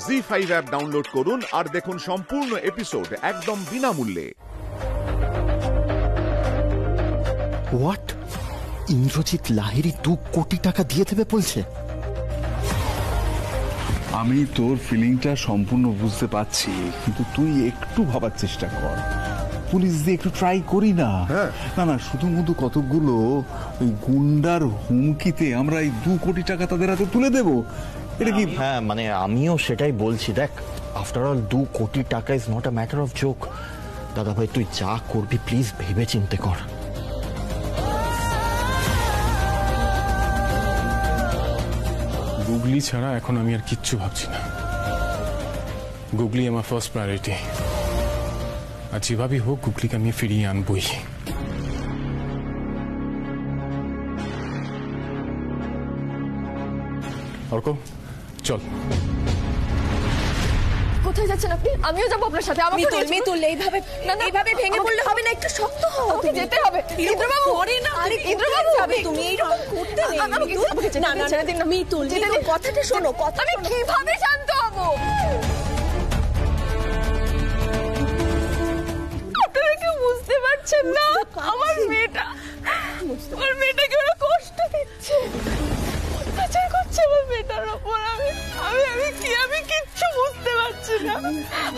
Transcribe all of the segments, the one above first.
ZEE5 app download করুন আর দেখুন সম্পূর্ণ এপিসোড একদম বিনামূল্যে। হোয়াট? ইন্দ্রজিৎ লাহিড়ী 2 কোটি টাকা দিয়ে দেবে বলছে? আমি তোর ফিলিংটা সম্পূর্ণ বুঝতে পারছি, কিন্তু তুই একটু ভাবার চেষ্টা কর। পুলিশ দিয়ে একটু ট্রাই করি না। না না, শুধুমাত্র কতগুলো ওই গুন্ডার হুমকিতে আমরা এই 2 কোটি টাকা তাদের হাতে তুলে দেব? এটা কি? হ্যাঁ, মানে আমিও সেটাই বলছি। দেখ, আফটার অল 2 কোটি টাকা is not a matter of joke. দাদা ভাই, তুই যা করবি প্লিজ ভেবে চিন্তে কর। গুগলি ছাড়া এখন আমি আর কিচ্ছু ভাবছি না। গুগলি আমার ফার্স্ট প্রায়োরিটি, আর যেভাবেই হোক গুগলিকে আমি ফিরিয়ে আনবই। অর্ক, চল। কোথায় যাচ্ছেন আপনি? আমিও যাবো আপনার সাথে। মিতুল, এইভাবে ভেঙে পড়লে হবে না, একটু শক্ত হও। আমাকে যেতে হবে। ইন্দ্রবাবু, আরে ইন্দ্রবাবু, যাবে তুমি এইরকম করতে নেই। আমাকে না না ছেড়ে দিন না মিতুল, কথাটা শোনো। আমি কিভাবে শান্ত হব? আপনারা কেউ বুঝতে পারছেন না আমার মেয়েটাকে ওরা কষ্ট দিচ্ছে, অত্যাচার করছে আমার মেয়েটার ওপর। আমি কিচ্ছু বুঝতে পারছি না।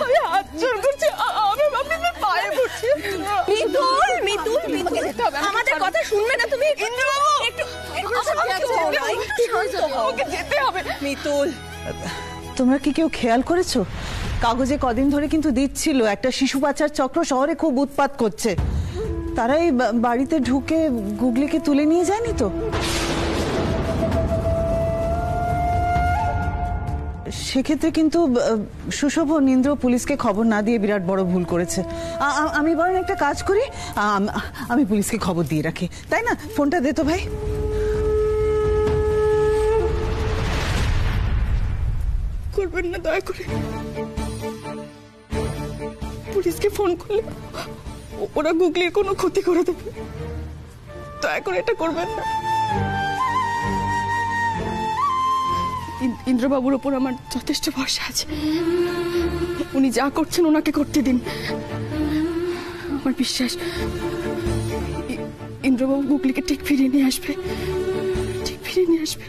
আমি হাত জোর করছি, আমি আপনাদের পায়ে পড়ছি। মিতুল, আমাদের কথা শুনবে না তুমি? ইন্দ্রবাবু, একটু যেতে হবে। মিতুল, তোমরা কি কেউ খেয়াল করেছো? কাগজে কদিন ধরে কিন্তু দিচ্ছিল একটা শিশু পাচার চক্র শহরে খুব উৎপাত করছে। তারাই বাড়িতে ঢুকে গুগলিকে তুলে নিয়ে যায়নি তো? সেক্ষেত্রে কিন্তু সুশোভন ইন্দ্র পুলিশকে খবর না দিয়ে বিরাট বড় ভুল করেছে। আমি বরং একটা কাজ করি, আমি পুলিশকে খবর দিয়ে রাখি, তাই না? ফোনটা দে তো ভাই। করবেন না দয়া করে। পুলিশকে ফোন করলে ওরা গুগলির কোনো ক্ষতি করে দেবে। দয়া করে এটা করবেন না। ইন্দ্রবাবুর ওপর আমার যথেষ্ট ভরসা আছে। উনি যা করছেন ওনাকে করতে দিন। আমার বিশ্বাস ইন্দ্রবাবু গুগলিকে ঠিক ফিরিয়ে নিয়ে আসবে, ঠিক ফিরিয়ে নিয়ে আসবে।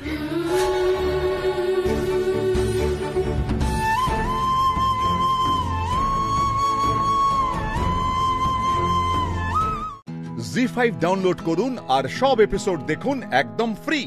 জি5 ডাউনলোড করুন আর সব এপিসোড দেখুন একদম ফ্রি।